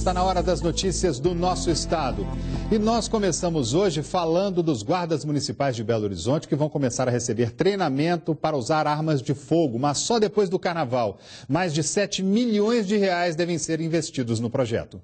Está na hora das notícias do nosso estado. E nós começamos hoje falando dos guardas municipais de Belo Horizonte que vão começar a receber treinamento para usar armas de fogo, mas só depois do carnaval. Mais de 7 milhões de reais devem ser investidos no projeto.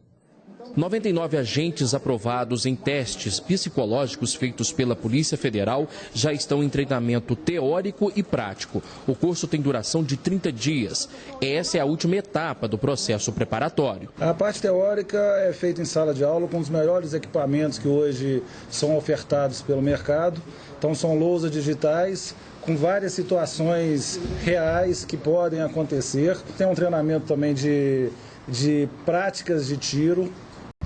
99 agentes aprovados em testes psicológicos feitos pela Polícia Federal já estão em treinamento teórico e prático. O curso tem duração de 30 dias. Essa é a última etapa do processo preparatório. A parte teórica é feita em sala de aula com os melhores equipamentos que hoje são ofertados pelo mercado. Então são lousas digitais com várias situações reais que podem acontecer. Tem um treinamento também de práticas de tiro,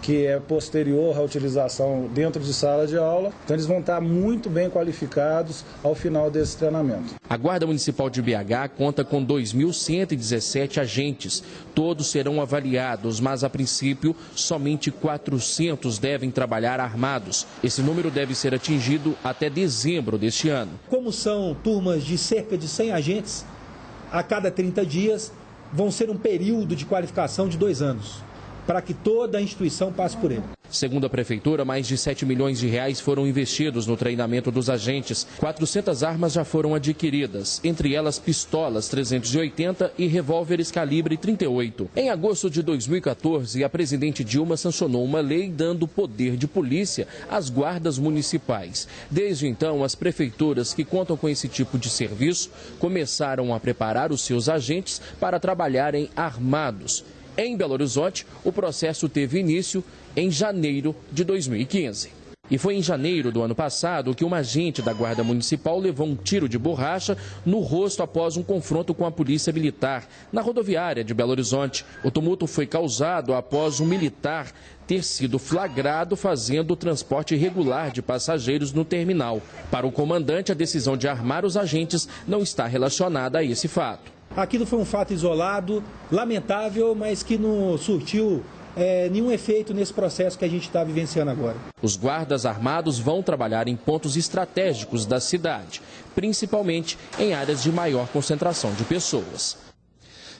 que é posterior à utilização dentro de sala de aula. Então eles vão estar muito bem qualificados ao final desse treinamento. A Guarda Municipal de BH conta com 2.117 agentes. Todos serão avaliados, mas a princípio somente 400 devem trabalhar armados. Esse número deve ser atingido até dezembro deste ano. Como são turmas de cerca de 100 agentes, a cada 30 dias vão ser um período de qualificação de 2 anos. Para que toda a instituição passe por ele. Segundo a Prefeitura, mais de 7 milhões de reais foram investidos no treinamento dos agentes. 400 armas já foram adquiridas, entre elas pistolas 380 e revólveres calibre 38. Em agosto de 2014, a presidente Dilma sancionou uma lei dando poder de polícia às guardas municipais. Desde então, as prefeituras que contam com esse tipo de serviço começaram a preparar os seus agentes para trabalharem armados. Em Belo Horizonte, o processo teve início em janeiro de 2015. E foi em janeiro do ano passado que uma agente da Guarda Municipal levou um tiro de borracha no rosto após um confronto com a Polícia Militar na rodoviária de Belo Horizonte. O tumulto foi causado após um militar ter sido flagrado fazendo o transporte irregular de passageiros no terminal. Para o comandante, a decisão de armar os agentes não está relacionada a esse fato. Aquilo foi um fato isolado, lamentável, mas que não surtiu nenhum efeito nesse processo que a gente está vivenciando agora. Os guardas armados vão trabalhar em pontos estratégicos da cidade, principalmente em áreas de maior concentração de pessoas.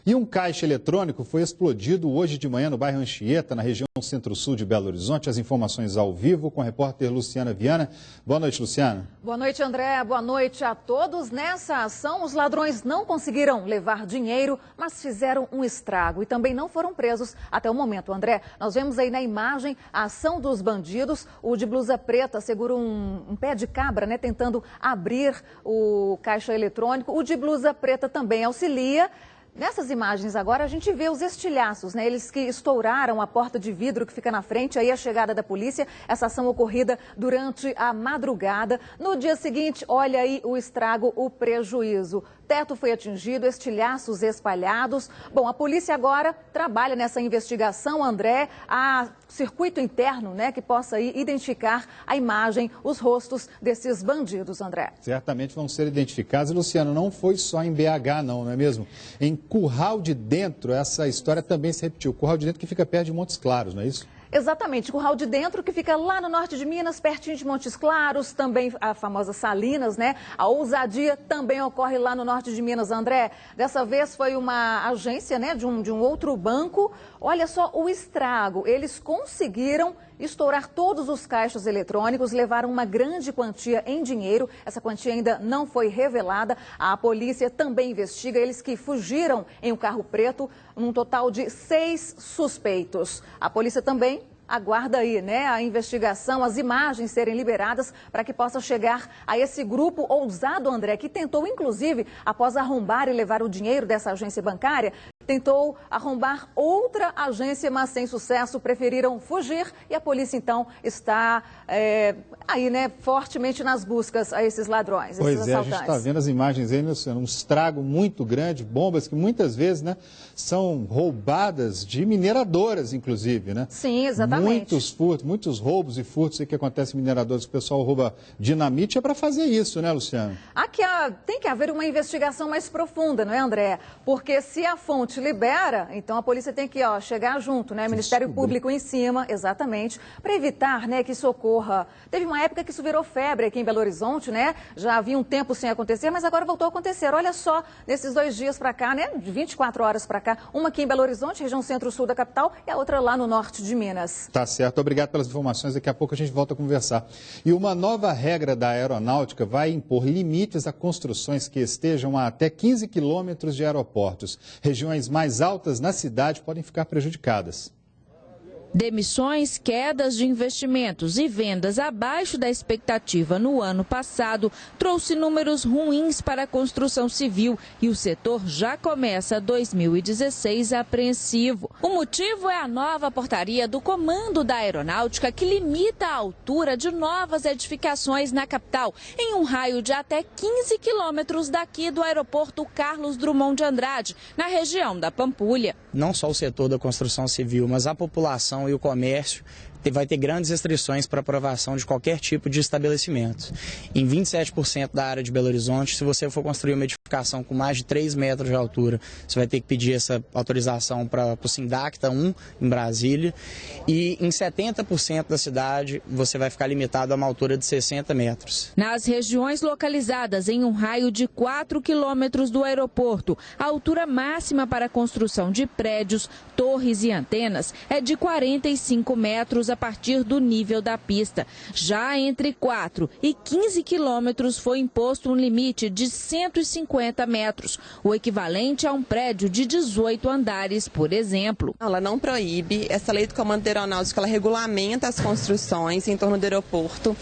E um caixa eletrônico foi explodido hoje de manhã no bairro Anchieta, na região centro-sul de Belo Horizonte. As informações ao vivo com a repórter Luciana Viana. Boa noite, Luciana. Boa noite, André. Boa noite a todos. Nessa ação, os ladrões não conseguiram levar dinheiro, mas fizeram um estrago e também não foram presos até o momento. André, nós vemos aí na imagem a ação dos bandidos. O de blusa preta segura um pé de cabra, né, tentando abrir o caixa eletrônico. O de blusa preta também auxilia. Nessas imagens agora a gente vê os estilhaços, né? Eles que estouraram a porta de vidro que fica na frente, aí a chegada da polícia, essa ação ocorrida durante a madrugada. No dia seguinte, olha aí o estrago, o prejuízo. Teto foi atingido, estilhaços espalhados. Bom, a polícia agora trabalha nessa investigação, André, a circuito interno, né, que possa aí identificar a imagem, os rostos desses bandidos, André. Certamente vão ser identificados. E, Luciano, não foi só em BH, não é mesmo? Em Curral de Dentro, essa história também se repetiu. Curral de Dentro que fica perto de Montes Claros, não é isso? Exatamente, Curral de Dentro, que fica lá no norte de Minas, pertinho de Montes Claros, também a famosa Salinas, né? A ousadia também ocorre lá no norte de Minas, André. Dessa vez foi uma agência, né, de um outro banco. Olha só o estrago, eles conseguiram estourar todos os caixas eletrônicos, levaram uma grande quantia em dinheiro. Essa quantia ainda não foi revelada. A polícia também investiga eles que fugiram em um carro preto, um total de 6 suspeitos. A polícia também aguarda aí, né, a investigação, as imagens serem liberadas para que possa chegar a esse grupo ousado, André, que tentou, inclusive, após arrombar e levar o dinheiro dessa agência bancária, tentou arrombar outra agência, mas sem sucesso, preferiram fugir e a polícia, então, está aí, né, fortemente nas buscas a esses ladrões, esses assaltantes. A gente está vendo as imagens aí, Luciano, um estrago muito grande, bombas que muitas vezes, né, são roubadas de mineradoras, inclusive, né? Sim, exatamente. Muitos furtos, muitos roubos e furtos que acontecem em mineradores, o pessoal rouba dinamite, é para fazer isso, né, Luciano? Tem que haver uma investigação mais profunda, não é, André? Porque se a fonte te libera, então a polícia tem que chegar junto, né? Ministério Público em cima, exatamente, para evitar, né, que isso ocorra. Teve uma época que isso virou febre aqui em Belo Horizonte, né? Já havia um tempo sem acontecer, mas agora voltou a acontecer. Olha só, nesses 2 dias para cá, né? De 24 horas para cá, uma aqui em Belo Horizonte, região centro-sul da capital, e a outra lá no norte de Minas. Tá certo, obrigado pelas informações. Daqui a pouco a gente volta a conversar. E uma nova regra da aeronáutica vai impor limites a construções que estejam a até 15 quilômetros de aeroportos. Regiões mais altas na cidade podem ficar prejudicadas. Demissões, quedas de investimentos e vendas abaixo da expectativa no ano passado trouxe números ruins para a construção civil e o setor já começa 2016 apreensivo. O motivo é a nova portaria do Comando da Aeronáutica que limita a altura de novas edificações na capital em um raio de até 15 quilômetros daqui do aeroporto Carlos Drummond de Andrade, na região da Pampulha. Não só o setor da construção civil, mas a população e o comércio vai ter grandes restrições para aprovação de qualquer tipo de estabelecimento. Em 27% da área de Belo Horizonte, se você for construir uma edificação com mais de 3 metros de altura, você vai ter que pedir essa autorização para o Sindacta 1, em Brasília. E em 70% da cidade, você vai ficar limitado a uma altura de 60 metros. Nas regiões localizadas em um raio de 4 quilômetros do aeroporto, a altura máxima para a construção de prédios, torres e antenas é de 45 metros a partir do nível da pista. Já entre 4 e 15 quilômetros foi imposto um limite de 150 metros, o equivalente a um prédio de 18 andares, por exemplo. Ela não proíbe, essa lei do Comando da Aeronáutica, ela regulamenta as construções em torno do aeroporto.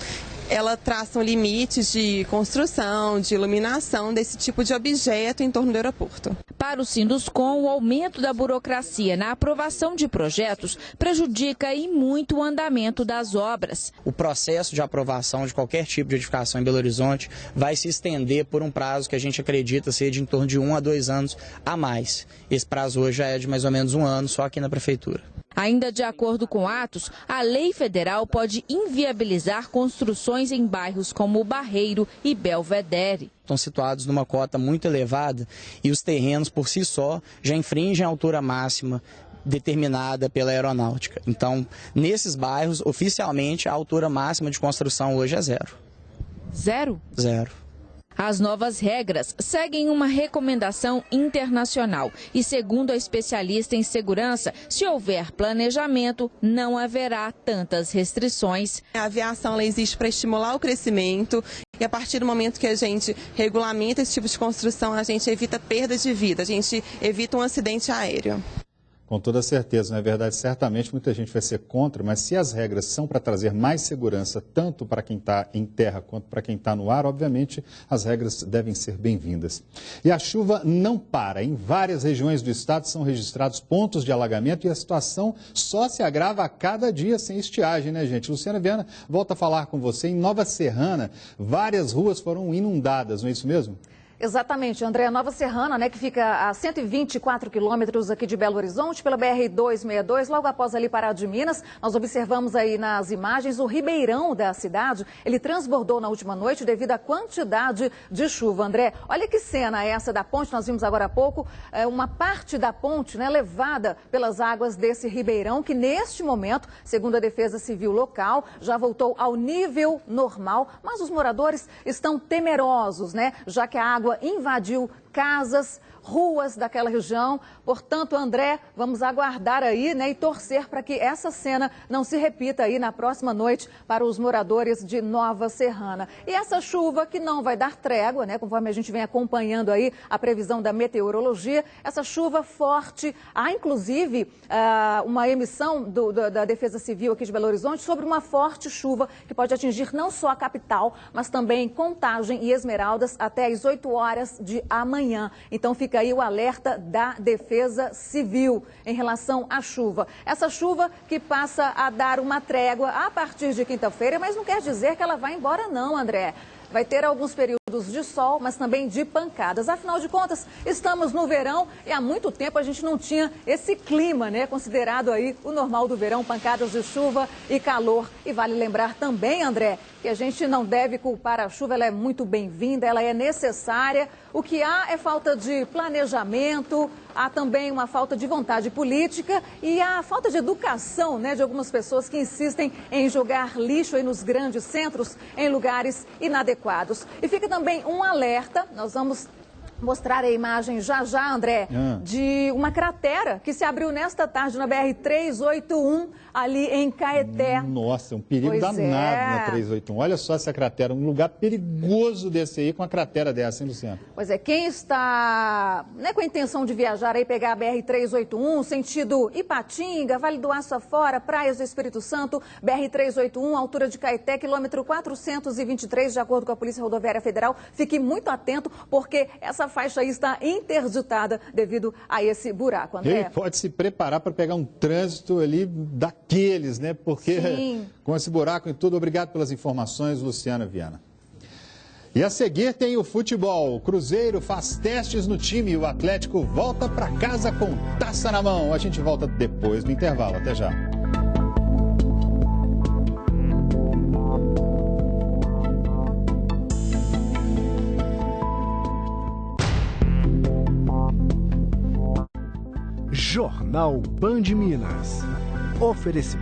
Ela traça limites de construção, de iluminação desse tipo de objeto em torno do aeroporto. Para o Sinduscom, o aumento da burocracia na aprovação de projetos prejudica e muito o andamento das obras. O processo de aprovação de qualquer tipo de edificação em Belo Horizonte vai se estender por um prazo que a gente acredita ser de em torno de 1 a 2 anos a mais. Esse prazo hoje já é de mais ou menos 1 ano só aqui na Prefeitura. Ainda de acordo com Atos, a lei federal pode inviabilizar construções em bairros como Barreiro e Belvedere. Estão situados numa cota muito elevada e os terrenos por si só já infringem a altura máxima determinada pela aeronáutica. Então, nesses bairros, oficialmente, a altura máxima de construção hoje é 0. Zero? 0. As novas regras seguem uma recomendação internacional e, segundo a especialista em segurança, se houver planejamento, não haverá tantas restrições. A aviação ela existe para estimular o crescimento e a partir do momento que a gente regulamenta esse tipo de construção, a gente evita perdas de vida, a gente evita um acidente aéreo. Com toda certeza, não é verdade? Certamente muita gente vai ser contra, mas se as regras são para trazer mais segurança, tanto para quem está em terra quanto para quem está no ar, obviamente as regras devem ser bem-vindas. E a chuva não para. Em várias regiões do estado são registrados pontos de alagamento e a situação só se agrava a cada dia sem estiagem, né, gente? Luciana Viana volta a falar com você. Em Nova Serrana, várias ruas foram inundadas, não é isso mesmo? Exatamente, André. Nova Serrana, né, que fica a 124 quilômetros aqui de Belo Horizonte, pela BR-262, logo após ali Pará de Minas. Nós observamos aí nas imagens o ribeirão da cidade. Ele transbordou na última noite devido à quantidade de chuva. André, olha que cena essa da ponte, nós vimos agora há pouco, uma parte da ponte, né, levada pelas águas desse ribeirão, que neste momento, segundo a Defesa Civil local, já voltou ao nível normal, mas os moradores estão temerosos, né, já que a água invadiu casas, ruas daquela região. Portanto, André, vamos aguardar aí, né, e torcer para que essa cena não se repita aí na próxima noite para os moradores de Nova Serrana. E essa chuva que não vai dar trégua, né, conforme a gente vem acompanhando aí a previsão da meteorologia, essa chuva forte, há inclusive uma emissão da Defesa Civil aqui de Belo Horizonte sobre uma forte chuva que pode atingir não só a capital, mas também Contagem e Esmeraldas até às 8 horas de amanhã. Então fica aí o alerta da Defesa Civil em relação à chuva. Essa chuva que passa a dar uma trégua a partir de quinta-feira, mas não quer dizer que ela vai embora não, André. Vai ter alguns períodos de sol, mas também de pancadas. Afinal de contas, estamos no verão e há muito tempo a gente não tinha esse clima, né? Considerado aí o normal do verão, pancadas de chuva e calor. E vale lembrar também, André, que a gente não deve culpar a chuva, ela é muito bem-vinda, ela é necessária. O que há é falta de planejamento, há também uma falta de vontade política e a falta de educação, né, de algumas pessoas que insistem em jogar lixo aí nos grandes centros em lugares inadequados. E fica também um alerta, nós vamos mostrar a imagem já, André, de uma cratera que se abriu nesta tarde na BR-381, ali em Caeté. Nossa, um perigo danado na 381. Olha só essa cratera, um lugar perigoso desse aí com uma cratera dessa, hein, Luciano? Pois é, quem está com a intenção de viajar aí, pegar a BR-381, sentido Ipatinga, Vale do Aço afora, Praias do Espírito Santo, BR-381, altura de Caeté, quilômetro 423, de acordo com a Polícia Rodoviária Federal. Fique muito atento, porque essa faixa aí está interditada devido a esse buraco, André. Ele pode se preparar para pegar um trânsito ali daqueles, né? Porque com esse buraco e tudo. Obrigado pelas informações, Luciana Viana. E a seguir tem o futebol. O Cruzeiro faz testes no time e o Atlético volta para casa com taça na mão. A gente volta depois do intervalo. Até já. Jornal Band Minas. Oferecimento.